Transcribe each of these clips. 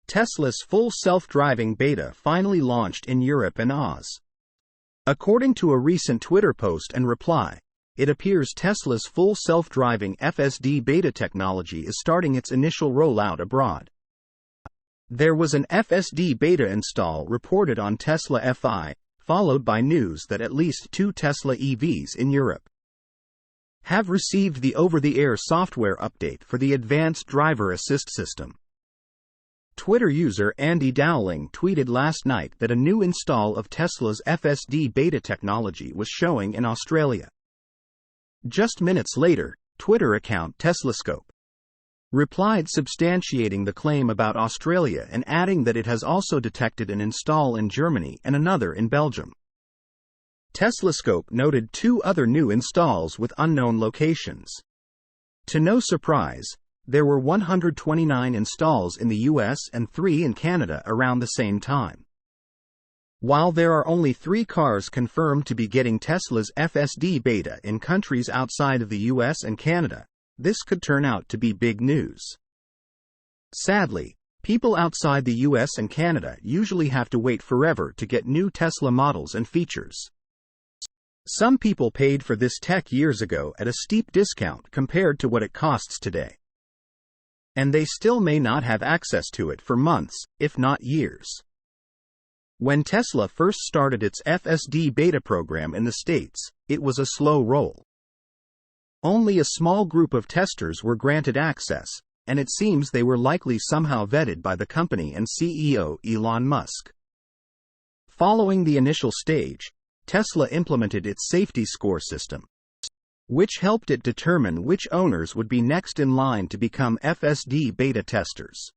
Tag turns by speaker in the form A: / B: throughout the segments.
A: Tesla's full self-driving beta finally launched in Europe and Oz. According to a recent Twitter post and reply, it appears Tesla's full self-driving FSD beta technology is starting its initial rollout abroad. There was an FSD beta install reported on Tesla FI, followed by news that at least 2 Tesla EVs in Europe have received the over-the-air software update for the advanced driver assist system. Twitter user Andy Dowling tweeted last night that a new install of Tesla's FSD beta technology was showing in Australia. Just minutes later, Twitter account TeslaScope replied substantiating the claim about Australia and adding that it has also detected an install in Germany and another in Belgium. TeslaScope noted 2 other new installs with unknown locations. To no surprise, there were 129 installs in the US and 3 in Canada around the same time. While there are only 3 cars confirmed to be getting Tesla's FSD beta in countries outside of the US and Canada, this could turn out to be big news. Sadly, people outside the US and Canada usually have to wait forever to get new Tesla models and features. Some people paid for this tech years ago at a steep discount compared to what it costs today, and they still may not have access to it for months, if not years. When Tesla first started its FSD beta program in the States, it was a slow roll. Only a small group of testers were granted access, and it seems they were likely somehow vetted by the company and CEO Elon Musk. Following the initial stage, Tesla implemented its safety score system, which helped it determine which owners would be next in line to become FSD beta testers.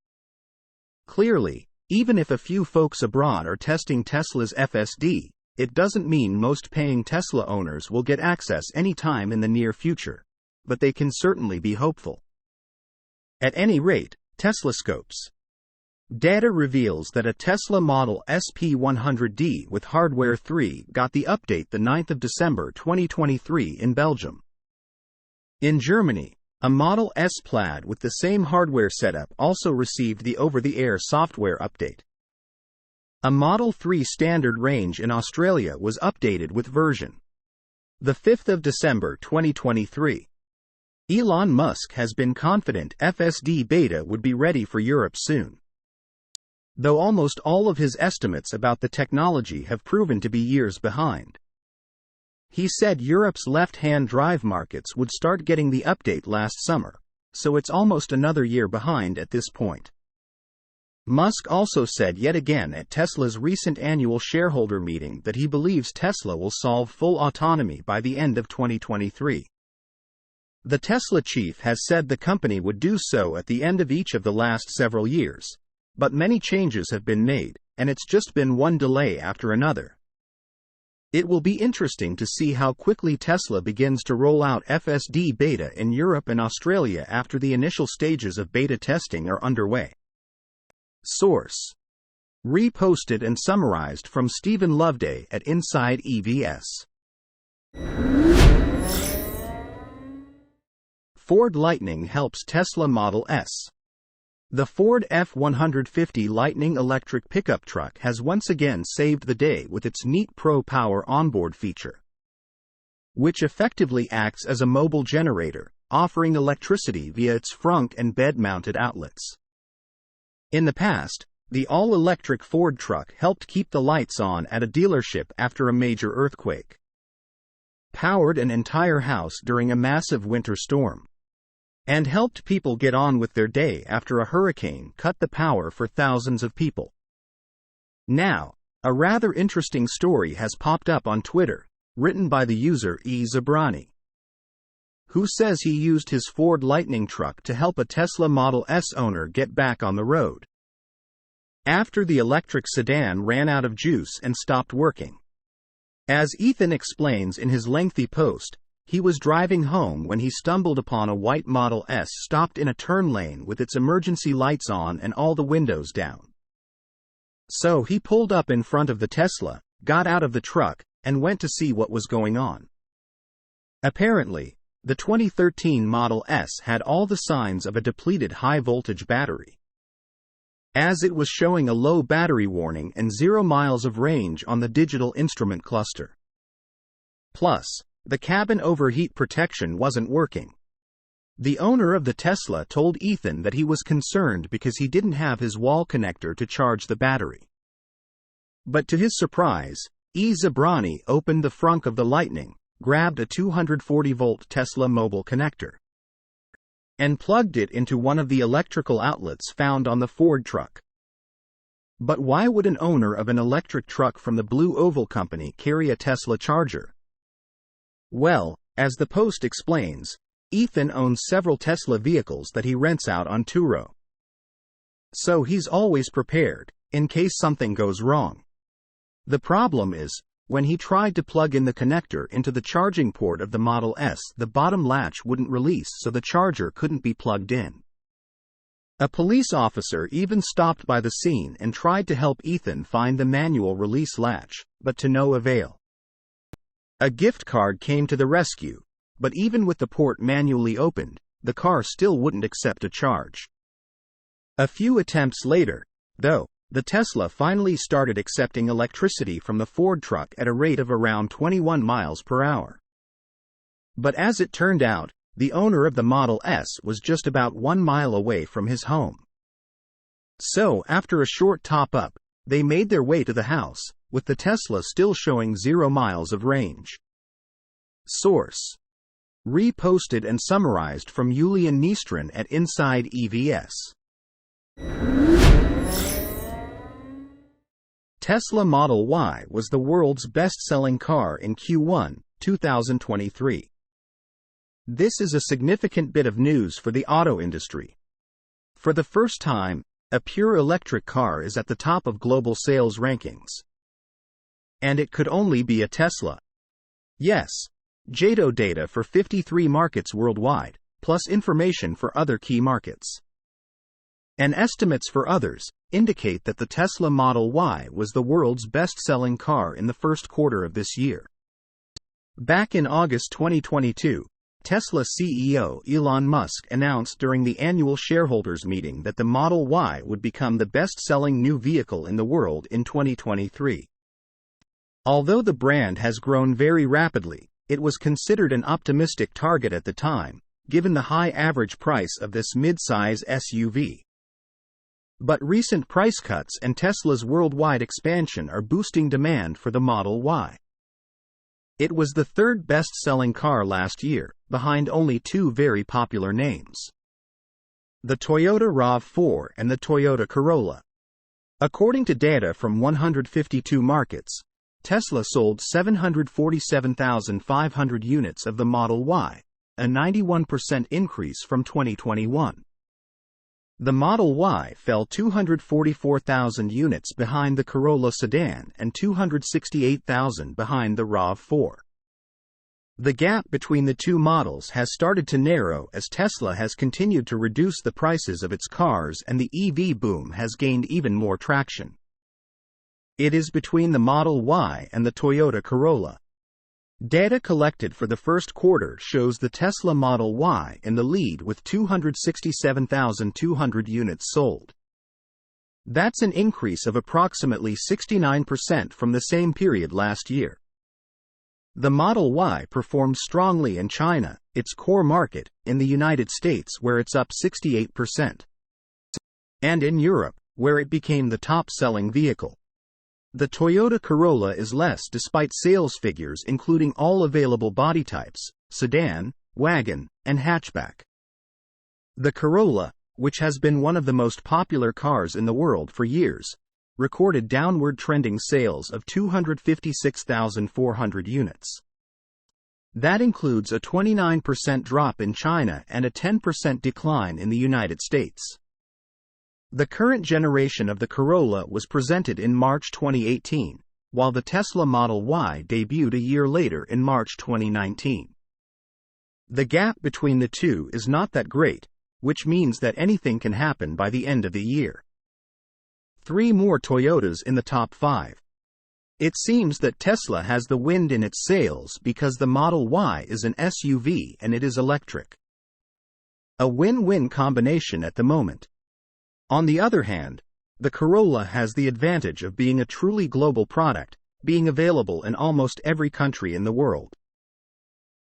A: Clearly, even if a few folks abroad are testing Tesla's FSD, it doesn't mean most paying Tesla owners will get access anytime in the near future, but they can certainly be hopeful. At any rate, TeslaScope's data reveals that a Tesla Model S P100D with Hardware 3 got the update the 9th of December 2023 in Belgium. In Germany, a Model S Plaid with the same hardware setup also received the over-the-air software update. A Model 3 standard range in Australia was updated with version the 5th of December 2023. Elon Musk has been confident FSD beta would be ready for Europe soon, though almost all of his estimates about the technology have proven to be years behind. He said Europe's left-hand drive markets would start getting the update last summer, so it's almost another year behind at this point. Musk also said yet again at Tesla's recent annual shareholder meeting that he believes Tesla will solve full autonomy by the end of 2023. The Tesla chief has said the company would do so at the end of each of the last several years, but many changes have been made, and it's just been one delay after another. It will be interesting to see how quickly Tesla begins to roll out FSD beta in Europe and Australia after the initial stages of beta testing are underway. Source: reposted and summarized from Stephen Loveday at Inside EVS. Ford Lightning helps Tesla Model S. The Ford F-150 Lightning electric pickup truck has once again saved the day with its neat Pro Power onboard feature, which effectively acts as a mobile generator, offering electricity via its frunk and bed-mounted outlets. In the past, the all-electric Ford truck helped keep the lights on at a dealership after a major earthquake, powered an entire house during a massive winter storm, and helped people get on with their day after a hurricane cut the power for thousands of people. Now, a rather interesting story has popped up on Twitter, written by the user E. Zabrani, who says he used his Ford Lightning truck to help a Tesla Model S owner get back on the road after the electric sedan ran out of juice and stopped working. As Ethan explains in his lengthy post, he was driving home when he stumbled upon a white Model S stopped in a turn lane with its emergency lights on and all the windows down. So he pulled up in front of the Tesla, got out of the truck, and went to see what was going on. Apparently, the 2013 Model S had all the signs of a depleted high-voltage battery. as it was showing a low battery warning and 0 miles of range on the digital instrument cluster. Plus, the cabin overheat protection wasn't working. The owner of the Tesla told Ethan that he was concerned because he didn't have his wall connector to charge the battery. But to his surprise, Zebrani opened the frunk of the Lightning, grabbed a 240-volt Tesla mobile connector, and plugged it into one of the electrical outlets found on the Ford truck. But why would an owner of an electric truck from the Blue Oval Company carry a Tesla charger? Well, as the Post explains, Ethan owns several Tesla vehicles that he rents out on Turo. So he's always prepared, in case something goes wrong. The problem is, when he tried to plug in the connector into the charging port of the Model S, the bottom latch wouldn't release, so the charger couldn't be plugged in. A police officer even stopped by the scene and tried to help Ethan find the manual release latch, but to no avail. A gift card came to the rescue, but even with the port manually opened, the car still wouldn't accept a charge. A few attempts later, though, the Tesla finally started accepting electricity from the Ford truck at a rate of around 21 miles per hour. But as it turned out, the owner of the Model S was just about 1 mile away from his home. So, after a short top-up, they made their way to the house, with the Tesla still showing 0 miles of range. Source: reposted and summarized from Julian Nystrom at Inside EVS. Tesla Model Y was the world's best-selling car in Q1 2023. This is a significant bit of news for the auto industry. For the first time, a pure electric car is at the top of global sales rankings. And it could only be a Tesla. Yes, JATO data for 53 markets worldwide, plus information for other key markets. And estimates for others indicate that the Tesla Model Y was the world's best-selling car in the first quarter of this year. Back in August 2022, Tesla CEO Elon Musk announced during the annual shareholders meeting that the Model Y would become the best-selling new vehicle in the world in 2023. Although the brand has grown very rapidly, it was considered an optimistic target at the time, given the high average price of this mid-size SUV. But recent price cuts and Tesla's worldwide expansion are boosting demand for the Model Y. It was the third best-selling car last year, behind only two very popular names: the Toyota RAV4 and the Toyota Corolla. According to data from 152 markets, Tesla sold 747,500 units of the Model Y, a 91% increase from 2021. The Model Y fell 244,000 units behind the Corolla sedan and 268,000 behind the RAV4. The gap between the two models has started to narrow as Tesla has continued to reduce the prices of its cars and the EV boom has gained even more traction. It is between the Model Y and the Toyota Corolla. Data collected for the first quarter shows the Tesla Model Y in the lead with 267,200 units sold. That's an increase of approximately 69% from the same period last year. The Model Y performed strongly in China, its core market, in the United States where it's up 68%, and in Europe, where it became the top-selling vehicle. The Toyota Corolla is less despite sales figures including all available body types, sedan, wagon, and hatchback. The Corolla, which has been one of the most popular cars in the world for years, recorded downward trending sales of 256,400 units. That includes a 29% drop in China and a 10% decline in the United States. The current generation of the Corolla was presented in March 2018, while the Tesla Model Y debuted a year later in March 2019. The gap between the two is not that great, which means that anything can happen by the end of the year. 3 more Toyotas in the top 5. It seems that Tesla has the wind in its sails because the Model Y is an SUV and it is electric. A win-win combination at the moment. On the other hand, the Corolla has the advantage of being a truly global product, being available in almost every country in the world.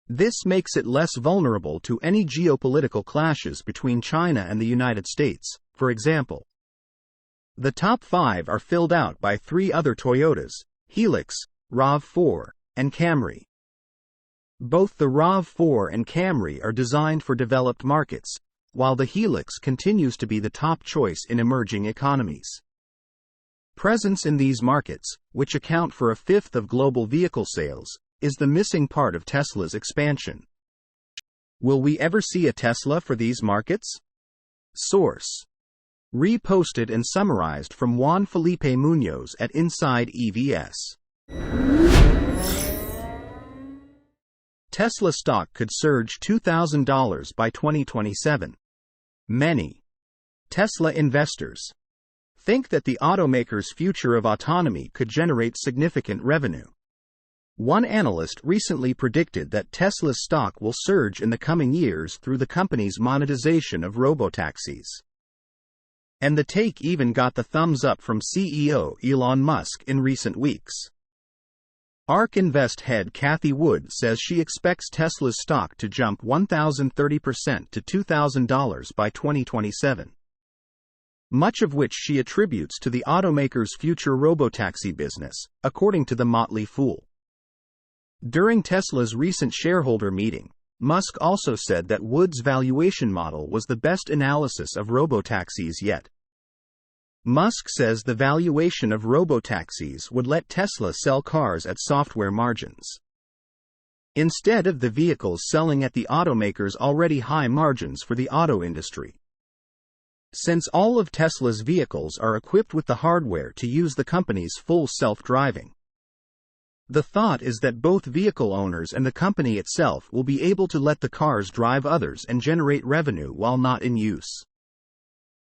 A: This makes it less vulnerable to any geopolitical clashes between China and the United States, for example. The top 5 are filled out by 3 other Toyotas: Hilux, RAV4, and Camry. Both the RAV4 and Camry are designed for developed markets, while the Hilux continues to be the top choice in emerging economies. Presence in these markets, which account for a fifth of global vehicle sales, is the missing part of Tesla's expansion. Will we ever see a Tesla for these markets? Source: reposted and summarized from Juan Felipe Munoz at Inside EVs. Tesla stock could surge $2,000 by 2027. Many Tesla investors think that the automaker's future of autonomy could generate significant revenue. One analyst recently predicted that Tesla's stock will surge in the coming years through the company's monetization of robotaxis. And the take even got the thumbs up from CEO Elon Musk in recent weeks. ARK Invest head Cathie Wood says she expects Tesla's stock to jump 1,030% to $2,000 by 2027. Much of which she attributes to the automaker's future robotaxi business, according to The Motley Fool. During Tesla's recent shareholder meeting, Musk also said that Wood's valuation model was the best analysis of robotaxis yet. Musk says the valuation of robotaxis would let Tesla sell cars at software margins, instead of the vehicles selling at the automaker's already high margins for the auto industry. Since all of Tesla's vehicles are equipped with the hardware to use the company's full self-driving, the thought is that both vehicle owners and the company itself will be able to let the cars drive others and generate revenue while not in use.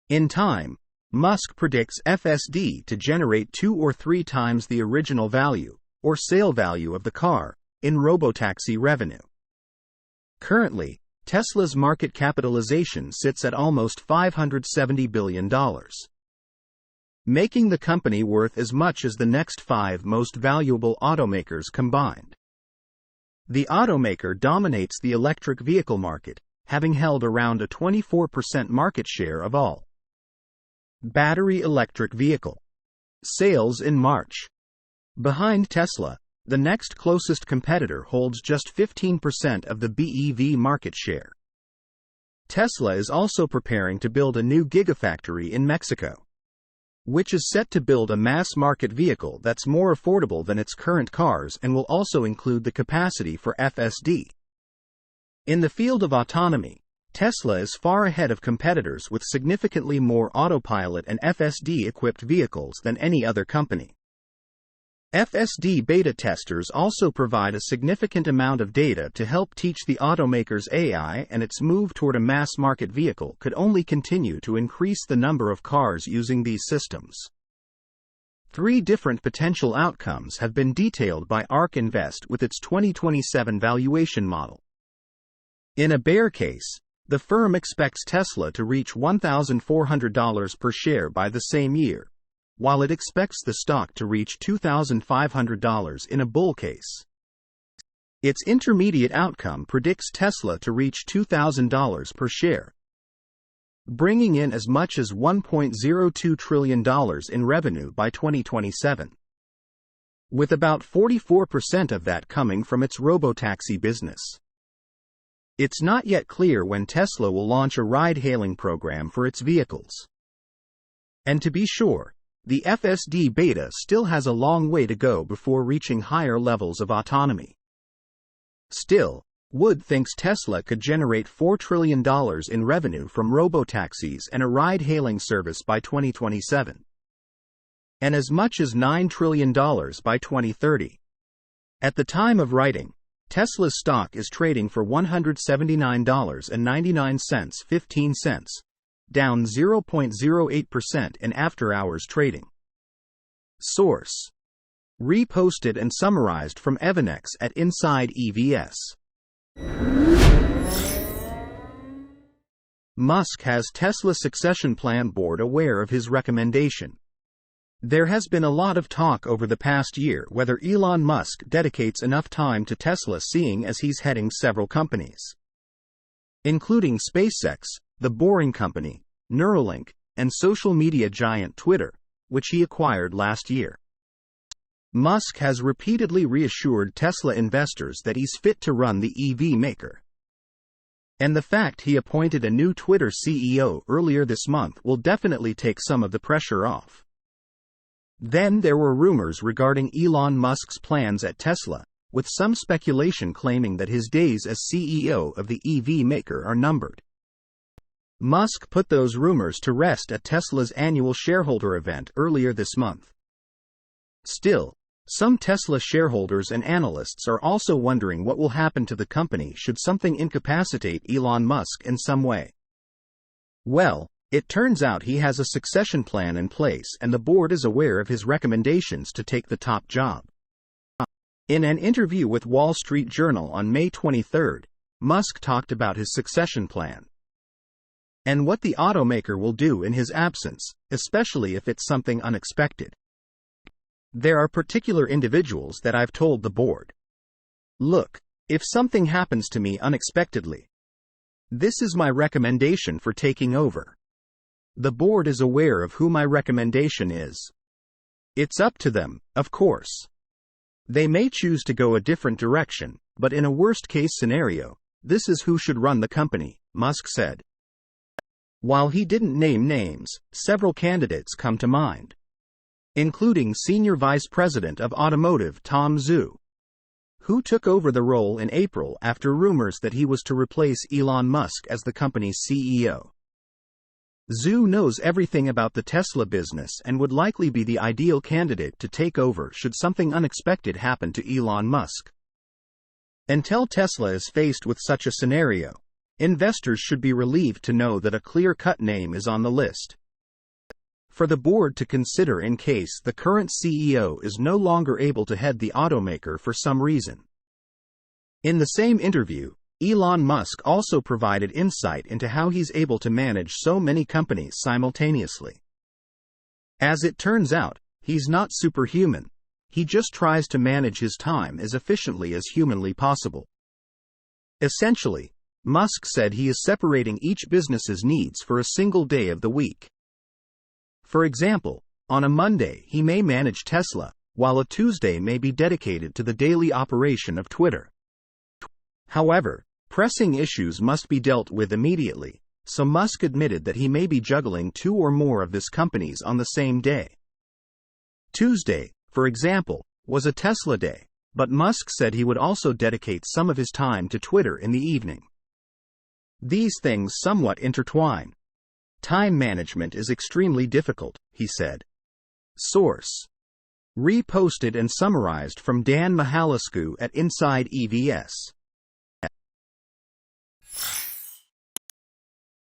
A: In time, Musk predicts FSD to generate 2 or 3 times the original value, or sale value of the car, in robotaxi revenue. Currently, Tesla's market capitalization sits at almost $570 billion, making the company worth as much as the next 5 most valuable automakers combined. The automaker dominates the electric vehicle market, having held around a 24% market share of all battery electric vehicle sales in March. Behind Tesla, the next closest competitor holds just 15% of the BEV market share. Tesla is also preparing to build a new gigafactory in Mexico, which is set to build a mass-market vehicle that's more affordable than its current cars and will also include the capacity for FSD. In the field of autonomy, Tesla is far ahead of competitors with significantly more autopilot and FSD-equipped vehicles than any other company. FSD beta testers also provide a significant amount of data to help teach the automaker's AI, and its move toward a mass-market vehicle could only continue to increase the number of cars using these systems. 3 different potential outcomes have been detailed by ARK Invest with its 2027 valuation model. In a bear case, the firm expects Tesla to reach $1,400 per share by the same year, while it expects the stock to reach $2,500 in a bull case. Its intermediate outcome predicts Tesla to reach $2,000 per share, bringing in as much as $1.02 trillion in revenue by 2027, with about 44% of that coming from its robotaxi business. It's not yet clear when Tesla will launch a ride-hailing program for its vehicles. And to be sure, the FSD beta still has a long way to go before reaching higher levels of autonomy. Still, Wood thinks Tesla could generate $4 trillion in revenue from robotaxis and a ride-hailing service by 2027, and as much as $9 trillion by 2030. At the time of writing, Tesla's stock is trading for $179.99, 15 cents, down 0.08% in after-hours trading. Source: reposted and summarized from Evanex at Inside EVs. Musk has Tesla succession plan board aware of his recommendation. There has been a lot of talk over the past year whether Elon Musk dedicates enough time to Tesla, seeing as he's heading several companies, including SpaceX, The Boring Company, Neuralink, and social media giant Twitter, which he acquired last year. Musk has repeatedly reassured Tesla investors that he's fit to run the EV maker. And the fact he appointed a new Twitter CEO earlier this month will definitely take some of the pressure off. Then there were rumors regarding Elon Musk's plans at Tesla, with some speculation claiming that his days as CEO of the EV maker are numbered. Musk put those rumors to rest at Tesla's annual shareholder event earlier this month. Still, some Tesla shareholders and analysts are also wondering what will happen to the company should something incapacitate Elon Musk in some way. Well, it turns out he has a succession plan in place, and the board is aware of his recommendations to take the top job. In an interview with Wall Street Journal on May 23, Musk talked about his succession plan and what the automaker will do in his absence, especially if it's something unexpected. There are particular individuals that I've told the board, look, if something happens to me unexpectedly, this is my recommendation for taking over. The board is aware of who my recommendation is. It's up to them, of course. They may choose to go a different direction, but in a worst-case scenario, this is who should run the company, Musk said. While he didn't name names, several candidates come to mind, including Senior Vice President of Automotive Tom Zhu, who took over the role in April after rumors that he was to replace Elon Musk as the company's CEO. Zhu knows everything about the Tesla business and would likely be the ideal candidate to take over should something unexpected happen to Elon Musk. Until Tesla is faced with such a scenario, investors should be relieved to know that a clear-cut name is on the list for the board to consider in case the current CEO is no longer able to head the automaker for some reason. In the same interview, Elon Musk also provided insight into how he's able to manage so many companies simultaneously. As it turns out, he's not superhuman. He just tries to manage his time as efficiently as humanly possible. Essentially, Musk said he is separating each business's needs for a single day of the week. For example, on a Monday he may manage Tesla, while a Tuesday may be dedicated to the daily operation of Twitter. However, pressing issues must be dealt with immediately, so Musk admitted that he may be juggling two or more of his companies on the same day. Tuesday, for example, was a Tesla day, but Musk said he would also dedicate some of his time to Twitter in the evening. These things somewhat intertwine. Time management is extremely difficult, he said. Source: reposted and summarized from Dan Mihalescu at Inside EVS.